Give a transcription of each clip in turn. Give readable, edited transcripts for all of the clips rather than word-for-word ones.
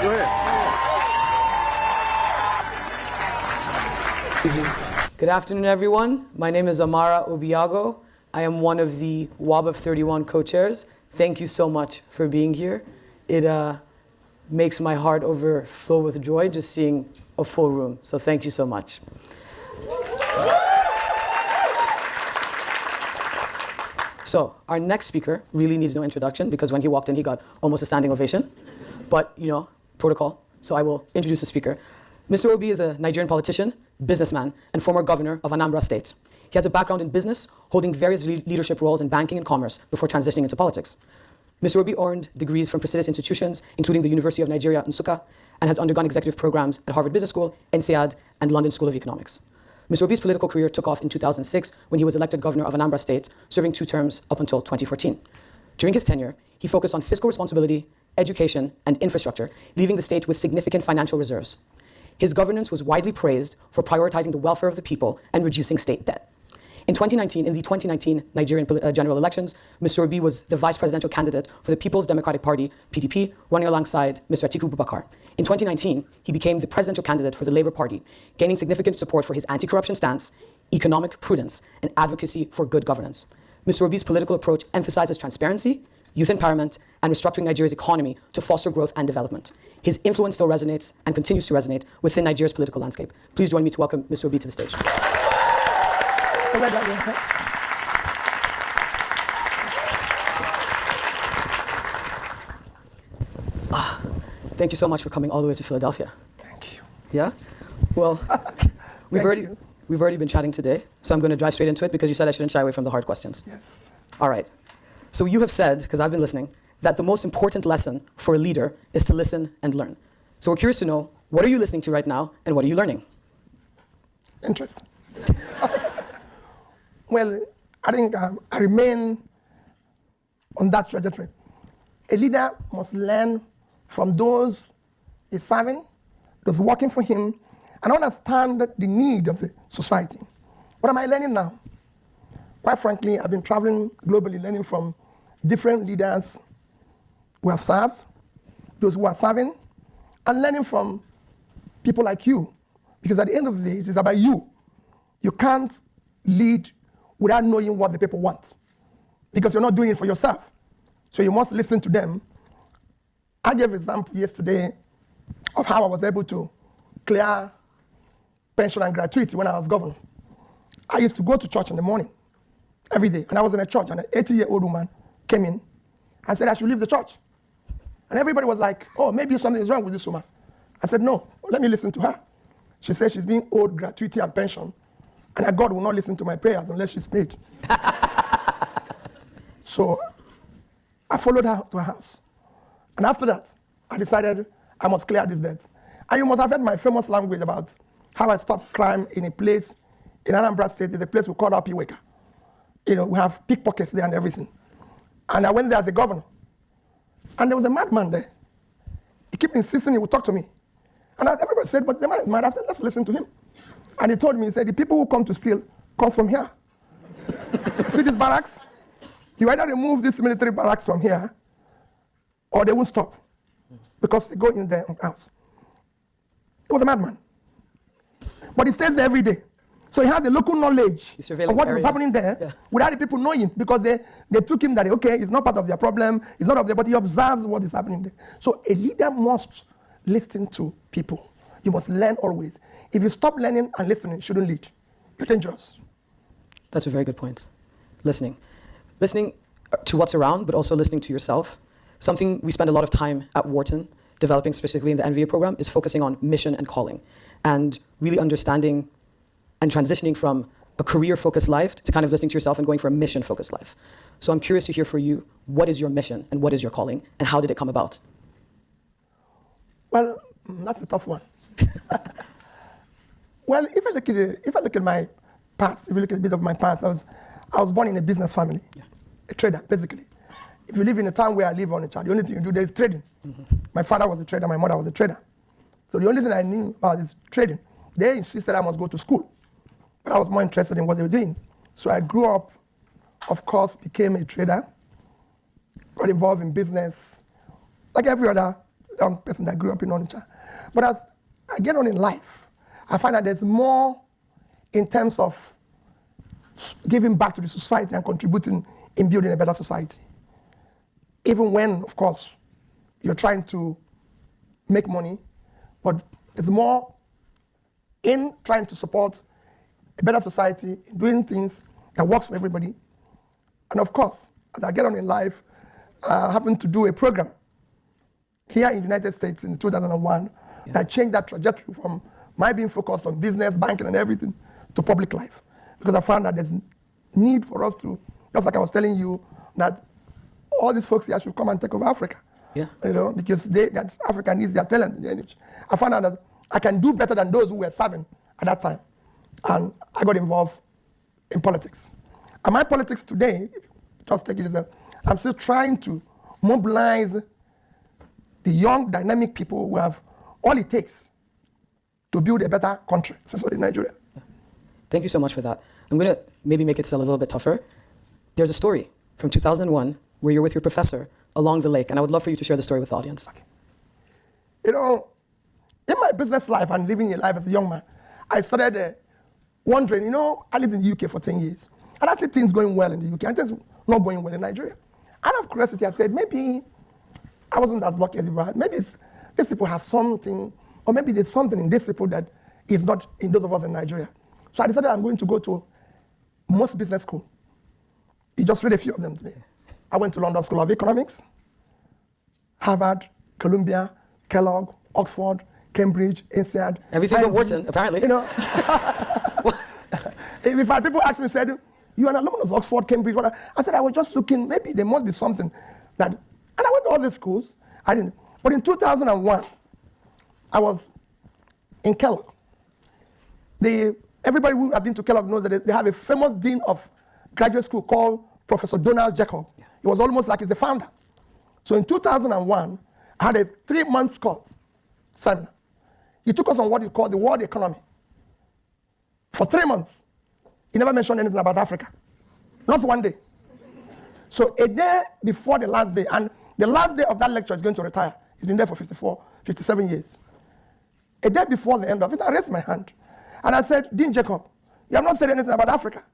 Go ahead. Good afternoon, everyone. My name is Amara Obiago. I am one of the WAB of 31 co-chairs. Thank you so much for being here. It makes my heart overflow with joy just seeing a full room. So thank you so much. So our next speaker really needs no introduction because when he walked in, he got almost a standing ovation. But, you know, protocol. So I will introduce the speaker. Mr. Obi is a Nigerian politician, businessman, and former governor of Anambra State. He has a background in business, holding various leadership roles in banking and commerce before transitioning into politics. Mr. Obi earned degrees from prestigious institutions, including the University of Nigeria, Nsukka, and has undergone executive programs at Harvard Business School, INSEAD, and London School of Economics. Mr. Obi's political career took off in 2006 when he was elected governor of Anambra State, serving 2 terms up until 2014. During his tenure, he focused on fiscal responsibility, education, and infrastructure, leaving the state with significant financial reserves. His governance was widely praised for prioritizing the welfare of the people and reducing state debt. In the 2019 Nigerian general elections, Mr. Obi was the vice presidential candidate for the People's Democratic Party, PDP, running alongside Mr. Atiku Abubakar. In 2019, he became the presidential candidate for the Labour Party, gaining significant support for his anti-corruption stance, economic prudence, and advocacy for good governance. Mr. Obi's political approach emphasizes transparency, youth empowerment, and restructuring Nigeria's economy to foster growth and development. His influence still resonates and continues to resonate within Nigeria's political landscape. Please join me to welcome Mr. Obi to the stage. Thank you so much for coming all the way to Philadelphia. Thank you. Yeah? Well, we've already been chatting today, so I'm going to drive straight into it because you said I shouldn't shy away from the hard questions. Yes. All right. So you have said, because I've been listening, that the most important lesson for a leader is to listen and learn. So we're curious to know, what are you listening to right now and what are you learning? Interesting. Well, I think I remain on that trajectory. A leader must learn from those he's serving, those working for him, and understand the need of the society. What am I learning now? Quite frankly, I've been traveling globally, learning from different leaders who have served, those who are serving, and learning from people like you. Because at the end of the day, it is about you. You can't lead without knowing what the people want, because you're not doing it for yourself. So you must listen to them. I gave an example yesterday of how I was able to clear pension and gratuity when I was governor. I used to go to church in the morning, every day, and I was in a church, and an 80-year-old woman came in and said I should leave the church. And everybody was like, oh, maybe something is wrong with this woman. I said, no, let me listen to her. She said she's being owed gratuity and pension, and that God will not listen to my prayers unless she's paid. So I followed her to her house. And after that, I decided I must clear this debt. And you must have heard my famous language about how I stopped crime in a place in Anambra State, in a place we call Apiweka. You know, we have pickpockets there and everything. And I went there as the governor. And there was a madman there. He kept insisting he would talk to me. And everybody said, but the man is mad. I said, let's listen to him. And he told me, he said, the people who come to steal come from here. See these barracks? You either remove this military barracks from here, or they won't stop, because they go in their house. He was a madman. But he stays there every day. So he has a local knowledge of what is happening there without the people knowing, because they took him that, okay, it's not part of their problem, it's not of their, but he observes what is happening there. So a leader must listen to people. You must learn always. If you stop learning and listening, you shouldn't lead. You're dangerous. That's a very good point. Listening. Listening to what's around, but also listening to yourself. Something we spend a lot of time at Wharton developing, specifically in the NVA program, is focusing on mission and calling, and really understanding and transitioning from a career-focused life to kind of listening to yourself and going for a mission-focused life. So I'm curious to hear from you, what is your mission and what is your calling, and how did it come about? Well, that's a tough one. Well, if I look at my past, if you look at a bit of my past, I was born in a business family, a trader, basically. If you live in a town where I live on a child, the only thing you do there is trading. My father was a trader, my mother was a trader. So the only thing I knew about is trading. They insisted I must go to school, but I was more interested in what they were doing. So I grew up, of course, became a trader, got involved in business, like every other young person that grew up in Onitsha. But as I get on in life, I find that there's more in terms of giving back to the society and contributing in building a better society. Even when, of course, you're trying to make money, but there's more in trying to support a better society, doing things that works for everybody. And of course, as I get on in life, I happened to do a program here in the United States in 2001 that changed that trajectory from my being focused on business, banking, and everything to public life. Because I found that there's need for us to, just like I was telling you, that all these folks here should come and take over Africa. Yeah. You know, because that Africa needs their talent in the energy. I found out that I can do better than those who were serving at that time. And I got involved in politics. And my politics today, just take it as I'm still trying to mobilize the young, dynamic people who have all it takes to build a better country, especially in Nigeria. Thank you so much for that. I'm going to maybe make it still a little bit tougher. There's a story from 2001 where you're with your professor along the lake, and I would love for you to share the story with the audience. Okay. You know, in my business life and living a life as a young man, I started wondering, you know, I lived in the UK for 10 years, and I see things going well in the UK, and things not going well in Nigeria. Out of curiosity, I said, maybe I wasn't as lucky as Ibrahim. Maybe these people have something, or maybe there's something in these people that is not in those of us in Nigeria. So I decided I'm going to go to most business school. You just read a few of them today. I went to London School of Economics, Harvard, Columbia, Kellogg, Oxford, Cambridge, INSEAD. Everything but Wharton, apparently. You know, in fact, people ask me, said, "You are an alumnus of Oxford, Cambridge?" What? I said, "I was just looking. Maybe there must be something that." And I went to all these schools. I didn't. But in 2001, I was in Kellogg. Everybody who has been to Kellogg knows that they have a famous dean of graduate school called Professor Donald Jacob. Yeah. He was almost like he's the founder. So in 2001, I had a 3-month course seminar. He took us on what he called the world economy. For 3 months, he never mentioned anything about Africa. Not one day. So a day before the last day, and the last day of that lecture is going to retire. He's been there for 57 years. A day before the end of it, I raised my hand. And I said, "Dean Jacob, you have not said anything about Africa."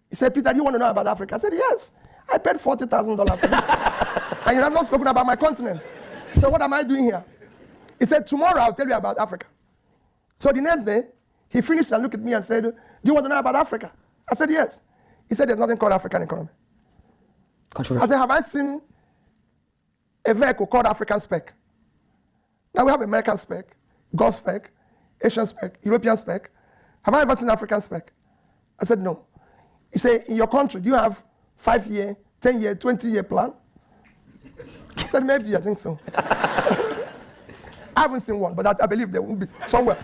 He said, "Peter, do you want to know about Africa?" I said, "Yes. I paid $40,000 for this. And you have not spoken about my continent. So what am I doing here?" He said, "Tomorrow I'll tell you about Africa." So the next day, he finished and looked at me and said, "Do you want to know about Africa?" I said, "Yes." He said, "There's nothing called African economy." I said, "Have I seen a vehicle called African spec?" Now we have American spec, Gulf spec, Asian spec, European spec. Have I ever seen African spec? I said, "No." He said, "In your country, do you have 5-year, 10-year, 20-year plan?" I said, "Maybe, I think so." I haven't seen one, but I believe there will be somewhere.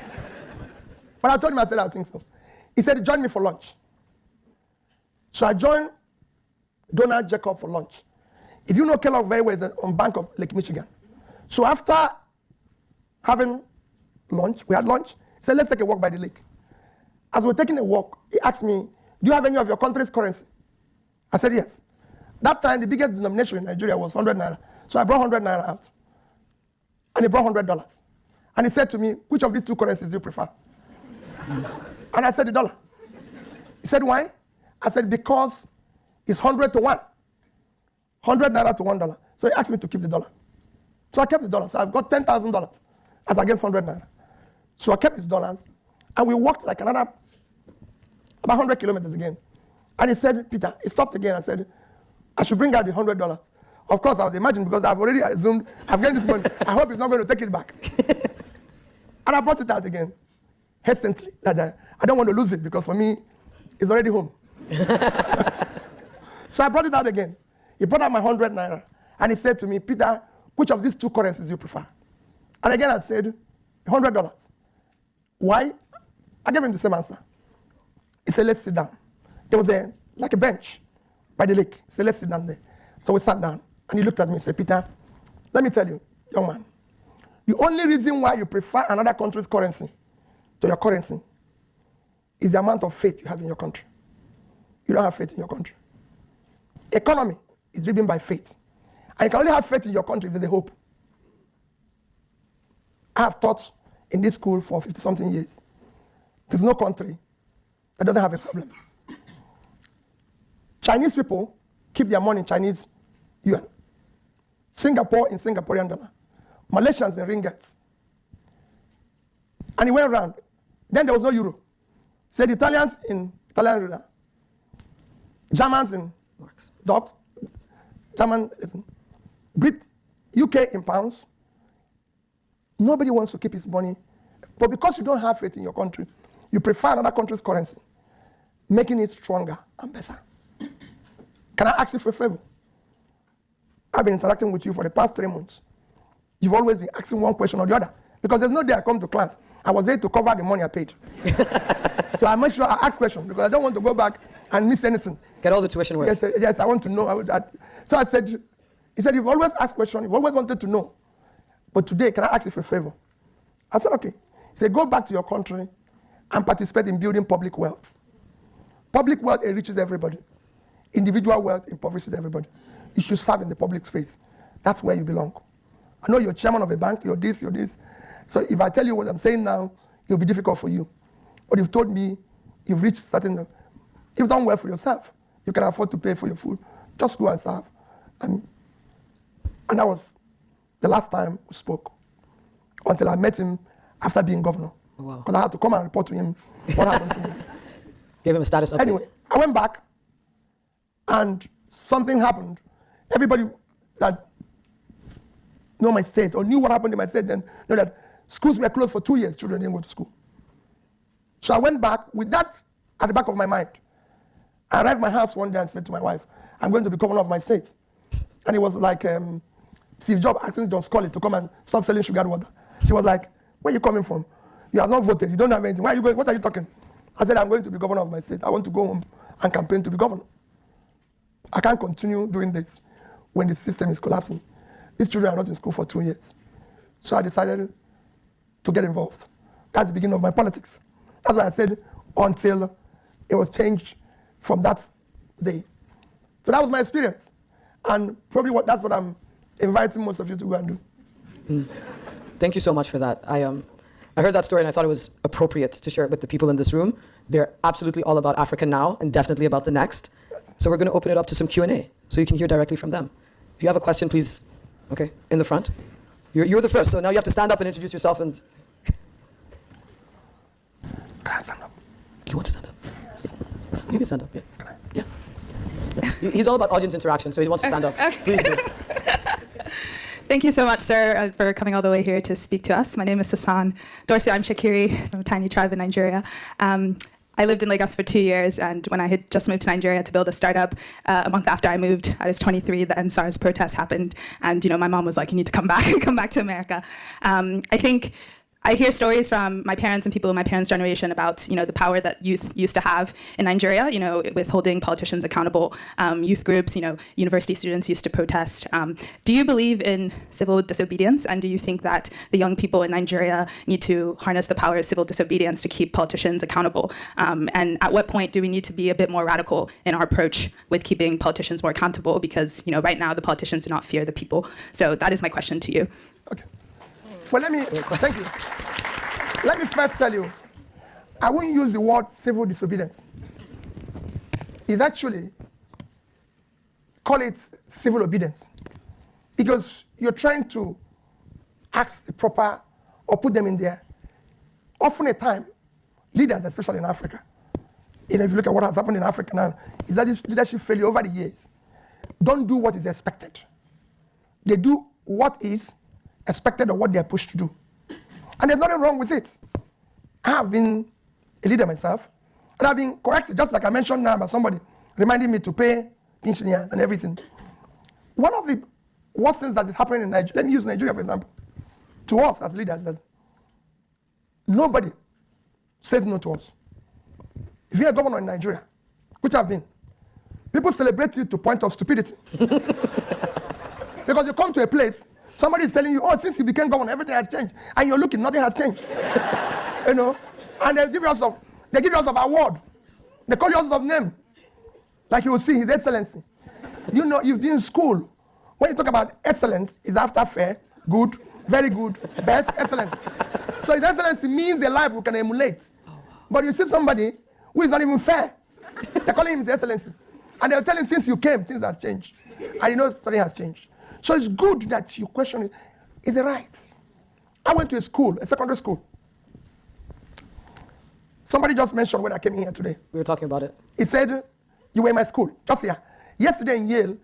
But I told him, I said, "I think so." He said, "Join me for lunch." So I joined Donald Jacob for lunch. If you know Kellogg very well, it's on bank of Lake Michigan. So after having lunch, we had lunch, he said, "Let's take a walk by the lake." As we were taking a walk, he asked me, "Do you have any of your country's currency?" I said, "Yes." That time, the biggest denomination in Nigeria was 100 naira. So I brought 100 naira out. And he brought $100. And he said to me, "Which of these two currencies do you prefer?" And I said, "The dollar." He said, "Why?" I said, "Because it's 100 to 1. 100 naira to $1. So he asked me to keep the dollar. So I kept the dollar. So I've got $10,000 as against 100 naira. So I kept his dollars. And we walked like about 100 kilometers again. And he said, "Peter," he stopped again and said, "I should bring out the $100. Of course, I was imagining, because I've already assumed I've gained this money. I hope he's not going to take it back. And I brought it out again, hesitantly. That I don't want to lose it, because for me, it's already home. So I brought it out again. He brought out my 100 naira. And he said to me, "Peter, which of these two currencies do you prefer?" And again, I said, $100. Why? I gave him the same answer. He said, "Let's sit down." There was like a bench by the lake. He said, "Let's sit down there." So we sat down, and he looked at me and said, "Peter, let me tell you, young man, the only reason why you prefer another country's currency to your currency is the amount of faith you have in your country. You don't have faith in your country. Economy is driven by faith. And you can only have faith in your country if there's a hope. I have taught in this school for 50-something years. There's no country that doesn't have a problem. Chinese people keep their money in Chinese yuan. Singapore in Singaporean dollar. Malaysians in ringgits. And it went around. Then there was no euro. Said Italians in Italian lira. Germans in dogs. German, Brit, UK in pounds. Nobody wants to keep his money. But because you don't have faith in your country, you prefer another country's currency, making it stronger and better. Can I ask you for a favor? I've been interacting with you for the past 3 months. You've always been asking one question or the other. Because there's no day I come to class, I was ready to cover the money I paid. So I make sure I ask questions because I don't want to go back and miss anything. Get all the tuition worth. Yes, I want to know that. So I said, he said, you've always asked questions, you've always wanted to know. But today, can I ask you for a favor? I said, okay. He said, go back to your country and participate in building public wealth. Public wealth enriches everybody. Individual wealth impoverishes everybody. You should serve in the public space. That's where you belong. I know you're chairman of a bank, you're this, you're this. So if I tell you what I'm saying now, it'll be difficult for you. But you've told me you've reached certain, you've done well for yourself. You can afford to pay for your food. Just go and serve. And that was the last time we spoke, until I met him after being governor. Wow. Because I had to come and report to him what happened to me. Give him a status update. Anyway, I went back and something happened. Everybody that know my state or knew what happened in my state then know that schools were closed for 2 years, children didn't go to school. So I went back with that at the back of my mind. I arrived at my house one day and said to my wife, I'm going to be governor of my state. And it was like Steve Jobs asking John Scully to come and stop selling sugar water. She was like, where are you coming from? You have not voted, you don't have anything. Where are you going? What are you talking? I said, I'm going to be governor of my state. I want to go home and campaign to be governor. I can't continue doing this when the system is collapsing. These children are not in school for 2 years. So I decided to get involved. That's the beginning of my politics. That's why I said until it was changed from that day. So that was my experience. And probably that's what I'm inviting most of you to go and do. Thank you so much for that. I heard that story and I thought it was appropriate to share it with the people in this room. They're absolutely all about Africa now and definitely about the next. So we're going to open it up to some Q&A so you can hear directly from them. If you have a question, please, okay, in the front. You're the first, so now you have to stand up and introduce yourself and... Can I stand up? You want to stand up? Yeah. You can stand up, yeah. Yeah. He's all about audience interaction, so he wants to stand up. Please do. Thank you so much, sir, for coming all the way here to speak to us. My name is Sasan Dorsey. I'm Shakiri from a tiny tribe in Nigeria. I lived in Lagos for 2 years, and when I had just moved to Nigeria to build a startup, a month after I moved, I was 23, the NSARS protest happened, and my mom was like, you need to come back to America. I think I hear stories from my parents and people in my parents' generation about, the power that youth used to have in Nigeria, with holding politicians accountable. Youth groups, university students used to protest. Do you believe in civil disobedience? And do you think that the young people in Nigeria need to harness the power of civil disobedience to keep politicians accountable? And at what point do we need to be a bit more radical in our approach with keeping politicians more accountable? Because, right now the politicians do not fear the people. So that is my question to you. Okay. Well, thank you. Let me first tell you, I won't use the word civil disobedience. It's actually, call it civil obedience. Because you're trying to ask the proper, or put them in there. Often a time, leaders, especially in Africa, if you look at what has happened in Africa now, is that this leadership failure over the years. Don't do what is expected. They do what is expected of what they are pushed to do. And there's nothing wrong with it. I have been a leader myself, and I've been corrected, just like I mentioned now by somebody reminding me to pay pensioners and everything. One of the worst things that is happening in Nigeria, let me use Nigeria for example, to us as leaders, that nobody says no to us. If you're a governor in Nigeria, which I've been, people celebrate you to point of stupidity. Because you come to a place, somebody is telling you, oh, since you became governor, everything has changed. And you're looking, nothing has changed. And they give you lots of award. They call you lots of name. Like you will see, His Excellency. You've been in school. When you talk about excellence, it's after fair, good, very good, best, excellent. So His Excellency means a life we can emulate. But you see somebody who is not even fair. They're calling him His Excellency. And they're telling since you came, things have changed. And you know something has changed. So it's good that you question it. Is it right? I went to a school, a secondary school. Somebody just mentioned when I came in here today. We were talking about it. He said, you were in my school, just here. Yesterday in Yale,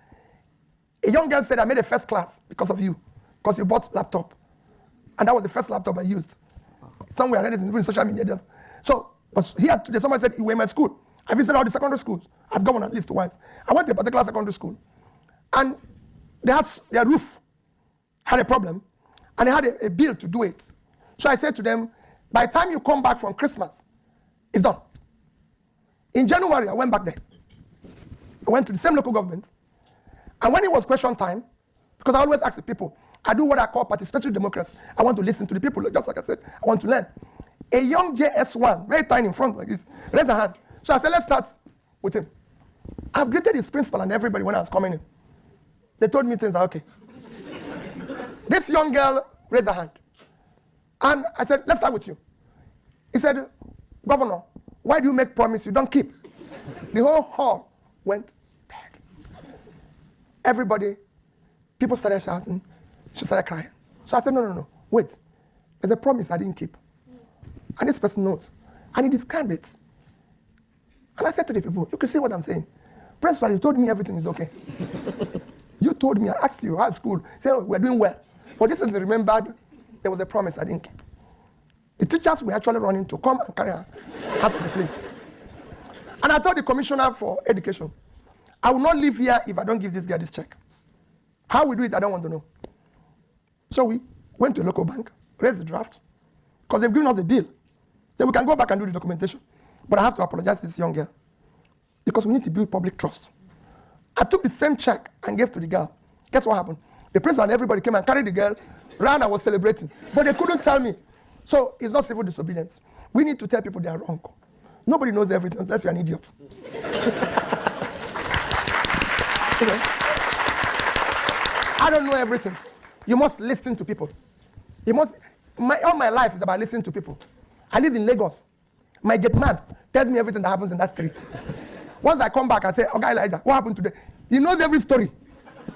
a young girl said, I made a first class because of you, because you bought laptop. And that was the first laptop I used. Somewhere I read it in social media. So, but here today, somebody said, you were in my school. I visited all the secondary schools as governor at least twice. I went to a particular secondary school. And their roof had a problem. And they had a bill to do it. So I said to them, by the time you come back from Christmas, it's done. In January, I went back there. I went to the same local government. And when it was question time, because I always ask the people, I do what I call participatory democracy. I want to listen to the people, just like I said, I want to learn. A young JS1, very tiny in front like this, raised a hand. So I said, let's start with him. I've greeted his principal and everybody when I was coming in. They told me things like, okay. This young girl raised her hand. And I said, let's start with you. He said, Governor, why do you make promise you don't keep? The whole hall went dead. Everybody, people started shouting. She started crying. So I said, no, wait. There's a promise I didn't keep. And this person knows. And he described it. And I said to the people, you can see what I'm saying. Principal, you told me everything is okay. You told me, I asked you at school, say, oh, we're doing well. But this is remembered, there was a promise I didn't keep. The teachers were actually running to come and carry her out of the place. And I told the commissioner for education, I will not leave here if I don't give this guy this check. How we do it, I don't want to know. So we went to a local bank, raised the draft, because they've given us the bill. Then we can go back and do the documentation. But I have to apologize to this young girl, because we need to build public trust. I took the same check and gave to the girl. Guess what happened? The principal and everybody came and carried the girl, ran and was celebrating. But they couldn't tell me. So it's not civil disobedience. We need to tell people they are wrong. Nobody knows everything unless you're an idiot. I don't know everything. You must listen to people. All my life is about listening to people. I live in Lagos. My gate man tells me everything that happens in that street. Once I come back, I say, okay, Elijah, what happened today? He knows every story.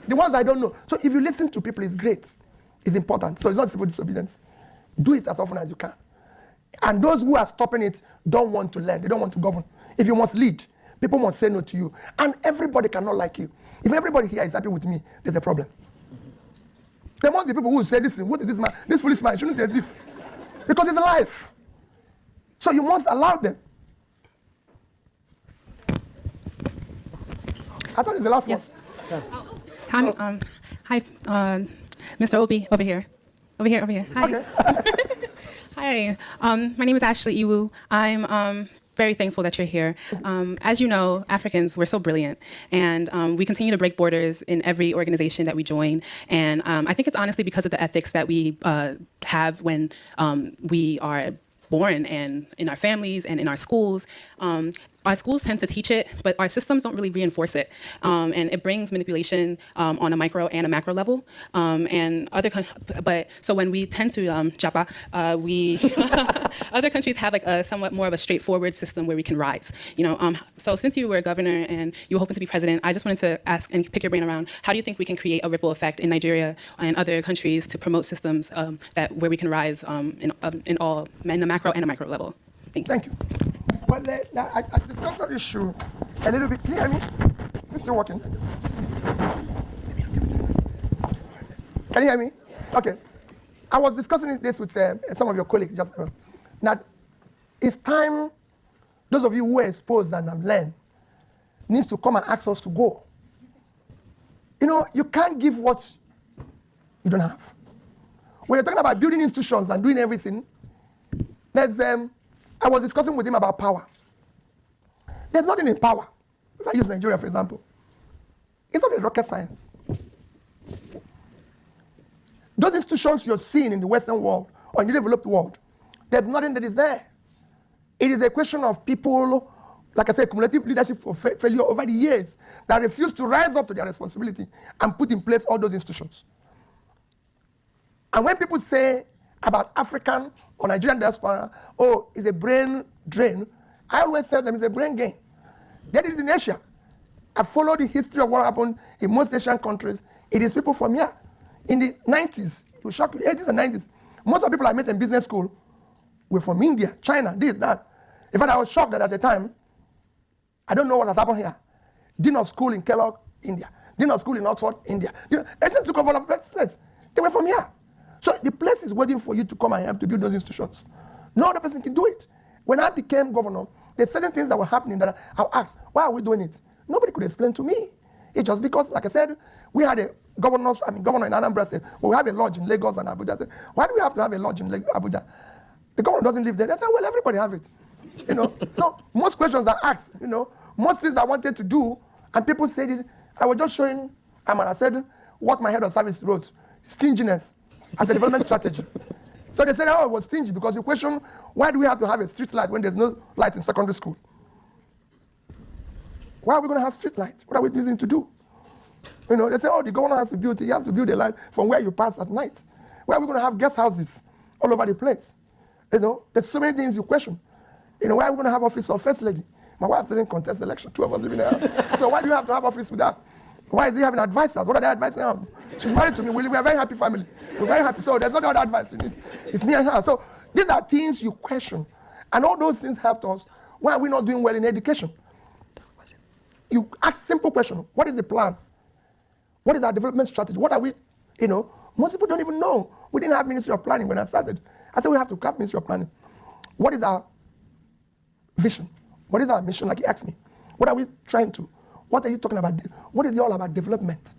The ones I don't know. So if you listen to people, it's great. It's important. So it's not civil disobedience. Do it as often as you can. And those who are stopping it don't want to learn. They don't want to govern. If you must lead, people must say no to you. And everybody cannot like you. If everybody here is happy with me, there's a problem. There must be people who will say, listen, what is this man? This foolish man shouldn't exist. Because it's life. So you must allow them. I thought it's the last one. Hi, Mr. Obi, over here. Over here. Hi. Okay. Hi, my name is Ashley Iwu. I'm very thankful that you're here. As you know, Africans, we're so brilliant, and we continue to break borders in every organization that we join. And I think it's honestly because of the ethics that we have when we are born and in our families and in our schools. Our schools tend to teach it, but our systems don't really reinforce it. And it brings manipulation on a micro and a macro level. So when we tend to Japa, other countries have like a somewhat more of a straightforward system where we can rise. So since you were a governor and you were hoping to be president, I just wanted to ask and pick your brain around, how do you think we can create a ripple effect in Nigeria and other countries to promote systems where we can rise in a macro and a micro level? Thank you. Well, I discussed that issue a little bit. Can you hear me? Is it still working? Can you hear me? Okay. I was discussing this with some of your colleagues just now. Now, it's time, those of you who are exposed and have learned, needs to come and ask us to go. You can't give what you don't have. When you're talking about building institutions and doing everything, I was discussing with him about power. There's nothing in power. If I use Nigeria, for example, it's not a rocket science. Those institutions you're seeing in the Western world or in the developed world, there's nothing that is there. It is a question of people, like I said, cumulative leadership for failure over the years that refuse to rise up to their responsibility and put in place all those institutions. And when people say about African or Nigerian diaspora, oh, it's a brain drain, I always tell them it's a brain gain. That is in Asia. I follow the history of what happened in most Asian countries. It is people from here. In the 90s, it will shock you, 80s and 90s, most of the people I met in business school were from India, China, this, that. In fact, I was shocked that at the time, I don't know what has happened here. Dean of school in Kellogg, India. Dean of school in Oxford, India. Agents look over all of places. They were from here. So the place is waiting for you to come and help to build those institutions. No other person can do it. When I became governor, there's certain things that were happening that I asked, why are we doing it? Nobody could explain to me. It's just because, like I said, we had a governor in Anambra said, well, we have a lodge in Lagos and Abuja. I said, why do we have to have a lodge in Abuja? The governor doesn't live there. They said, well, everybody have it. So most questions are asked, most things I wanted to do, and people said it. I was just showing Amara said what my head of service wrote, stinginess as a development strategy. So they said, oh, it was stingy because you question, why do we have to have a street light when there's no light in secondary school? Why are we going to have street lights? What are we using to do? They say, oh, the governor has to build a light from where you pass at night. Why are we going to have guest houses all over the place? There's so many things you question. Why are we going to have office of first lady? My wife didn't contest the election, 2 of us living there. So why do you have to have office with her? Why is he having advisors? What are they advising her? She's married to me. We are a very happy family. We're very happy. So there's no other advice. It's me and her. So these are things you question. And all those things helped us. Why are we not doing well in education? You ask simple question. What is the plan? What is our development strategy? What are we, most people don't even know. We didn't have Ministry of Planning when I started. I said we have to have Ministry of Planning. What is our vision? What is our mission, like you asked me? What are we trying to? What are you talking about? What is it all about development?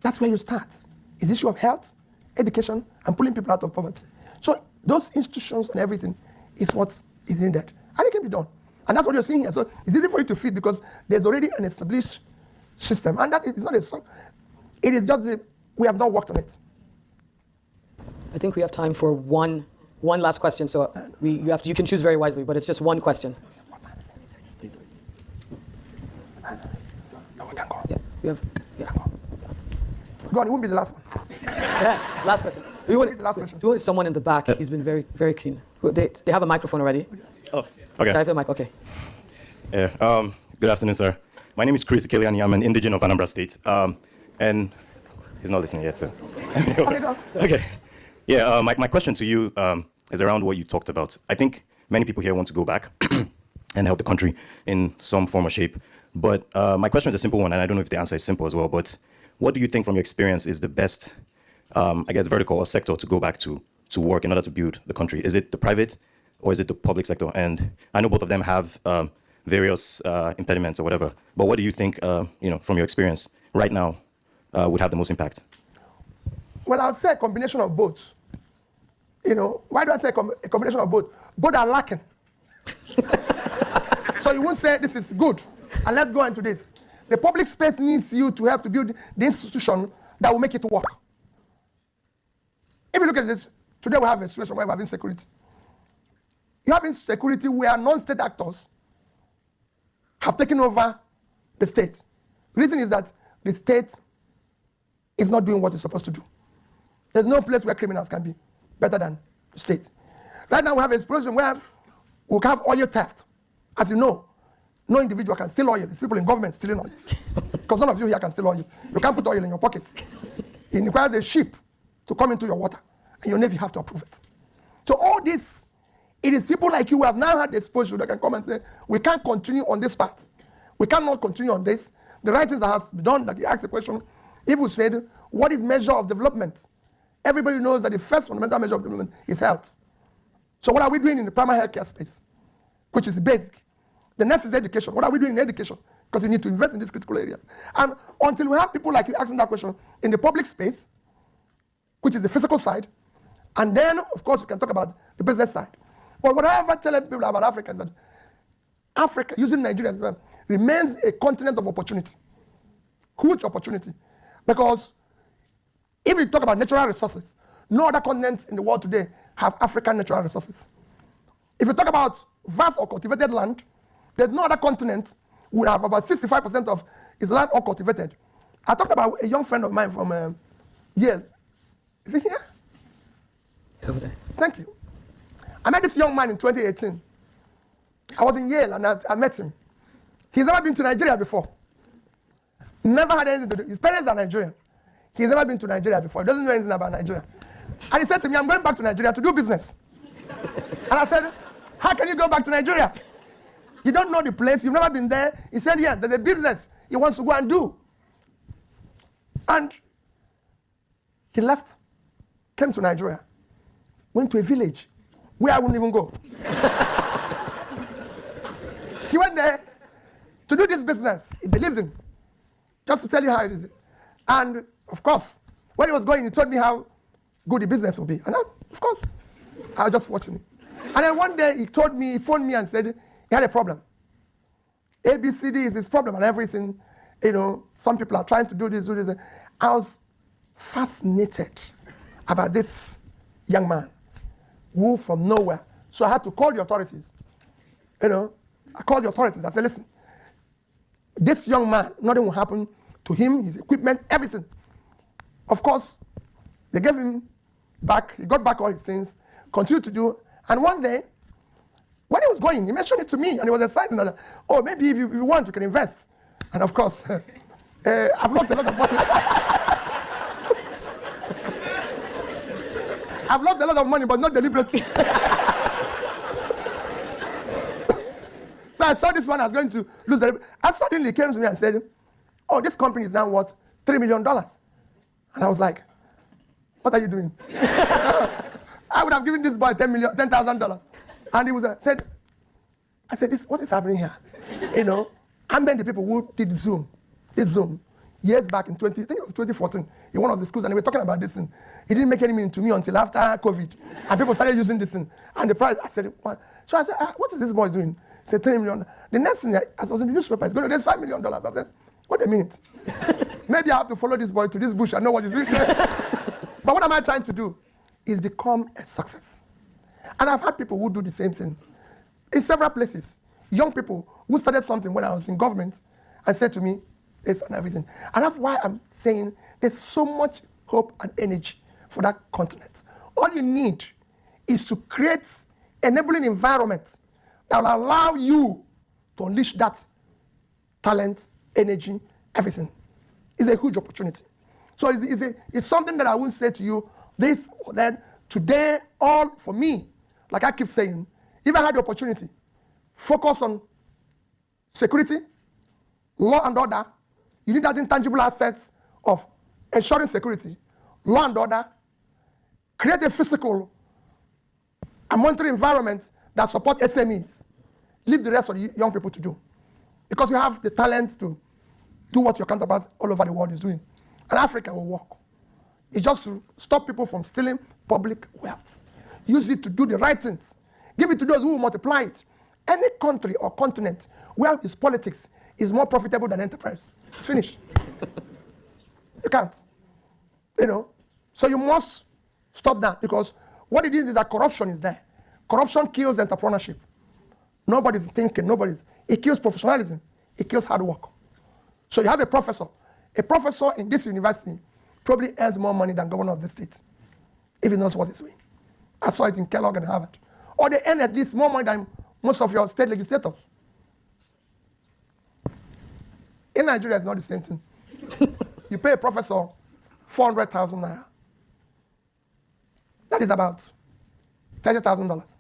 That's where you start. It's the issue of health, education, and pulling people out of poverty. So those institutions and everything is what is needed. And it can be done. And that's what you're seeing here. So it's easy for you to fit because there's already an established system. And that is not a song. It is just we have not worked on it. I think we have time for one last question. So you can choose very wisely, but it's just one question. Yeah. Go on, it won't be the last one. Yeah, last question. The last question. Do want someone in the back. He's been very, very keen. They have a microphone already. Oh, okay. I have a mic. Okay. Yeah. Good afternoon, sir. My name is Chris Ikeliani. I'm an indigene of Anambra State. And he's not listening yet, so. Okay. Yeah. My question to you is around what you talked about. I think many people here want to go back and help the country in some form or shape. But my question is a simple one, and I don't know if the answer is simple as well. But what do you think, from your experience, is the best, vertical or sector to go back to work in order to build the country? Is it the private or is it the public sector? And I know both of them have various impediments or whatever. But what do you think, from your experience right now, would have the most impact? Well, I would say a combination of both. Why do I say a combination of both? Both are lacking. So you won't say this is good, and let's go into this. The public space needs you to help to build the institution that will make it work. If you look at this, today we have a situation where we have insecurity. You have insecurity where non-state actors have taken over the state. The reason is that the state is not doing what it's supposed to do. There's no place where criminals can be better than the state. Right now we have a situation where we have oil theft. As you know, no individual can steal oil. It's people in government stealing oil. Because none of you here can steal oil. You can't put oil in your pocket. It requires a ship to come into your water, and your Navy have to approve it. So all this, it is people like you who have now had the exposure that can come and say, we can't continue on this path. We cannot continue on this. The right things that has to be done, that you asked the question, if we said, what is measure of development? Everybody knows that the first fundamental measure of development is health. So what are we doing in the primary health care space, which is basic? The next is education. What are we doing in education? Because you need to invest in these critical areas. And until we have people like you asking that question in the public space, which is the physical side, and then, of course, we can talk about the business side. But what I ever tell people about Africa is that Africa, using Nigeria as well, remains a continent of opportunity. Huge opportunity. Because if we talk about natural resources, no other continent in the world today have African natural resources. If you talk about vast or cultivated land, there's no other continent would have about 65% of its land uncultivated. I talked about a young friend of mine from Yale. Is he here? He's over there. Thank you. I met this young man in 2018. I was in Yale and I met him. He's never been to Nigeria before. Never had anything to do. His parents are Nigerian. He's never been to Nigeria before. He doesn't know anything about Nigeria. And he said to me, I'm going back to Nigeria to do business. And I said, how can you go back to Nigeria? You don't know the place. You've never been there. He said, yes, there's a business he wants to go and do. And he left, came to Nigeria, went to a village where I wouldn't even go. He went there to do this business. He believed in. Just to tell you how it is. And of course, when he was going, he told me how good the business would be. And of course, I was just watching it. And then one day he phoned me and said he had a problem. ABCD is his problem and everything. You know, some people are trying to do this. I was fascinated about this young man who from nowhere. So I had to call the authorities. You know, I called the authorities. I said, listen, this young man, nothing will happen to him, his equipment, everything. Of course, they gave him back. He got back all his things, continued to do. And one day, when he was going, he mentioned it to me, and he was excited. Like, oh, maybe if you want, you can invest. And of course, I've lost a lot of money. I've lost a lot of money, but not deliberately. So I saw this one I was going to lose the. And suddenly he came to me and said, oh, this company is now worth $3 million. And I was like, what are you doing? I would have given this boy $10,000. And he was said, I said, what is happening here? You know, I'm the people who did Zoom years back in I think it was 2014, in one of the schools, and they were talking about this thing. It didn't make any meaning to me until after COVID. And people started using this thing. And the price, I said, what? So I said, what is this boy doing? He said, $3 million. The next thing, I was in the newspaper, he's going to raise $5 million. I said, wait a minute. Maybe I have to follow this boy to this bush and know what he's doing. But what am I trying to do? Is become a success. And I've had people who do the same thing in several places. Young people who started something when I was in government and said to me, this and everything. And that's why I'm saying there's so much hope and energy for that continent. All you need is to create enabling environment that will allow you to unleash that talent, energy, everything. It's a huge opportunity. So it's something that I won't say to you this or that. Today, all for me, like I keep saying, if I had the opportunity, focus on security, law and order. You need that intangible assets of ensuring security, law and order, create a physical and monetary environment that supports SMEs. Leave the rest for the young people to do. Because you have the talent to do what your counterparts all over the world is doing. And Africa will work. It's just to stop people from stealing public wealth. Use it to do the right things. Give it to those who will multiply it. Any country or continent where its politics is more profitable than enterprise, it's finished. You can't. You know? So you must stop that, because what it is that corruption is there. Corruption kills entrepreneurship. Nobody's thinking, it kills professionalism. It kills hard work. So you have a professor. A professor in this university probably earns more money than governor of the state, if he knows what he's doing. I saw it in Kellogg and Harvard. Or they earn at least more money than most of your state legislators. In Nigeria, it's not the same thing. You pay a professor 400,000 naira. That is about $30,000.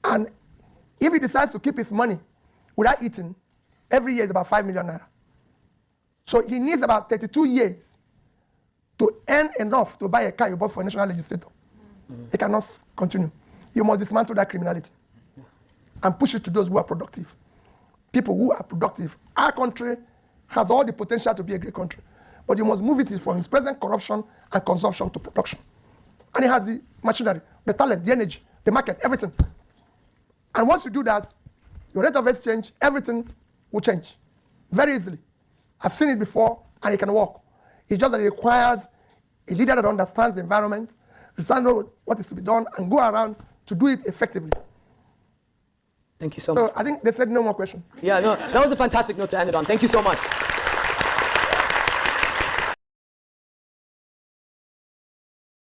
And if he decides to keep his money without eating, every year is about 5 million naira. So he needs about 32 years to earn enough to buy a car you bought for a national legislator. He cannot continue. You must dismantle that criminality and push it to those who are productive. People who are productive. Our country has all the potential to be a great country, but you must move it from its present corruption and consumption to production. And it has the machinery, the talent, the energy, the market, everything. And once you do that, your rate of exchange, everything will change very easily. I've seen it before, and it can work. It's just that it requires a leader that understands the environment, understands what is to be done, and go around to do it effectively. Thank you so much. So I think they said no more questions. Yeah, no, that was a fantastic note to end it on. Thank you so much.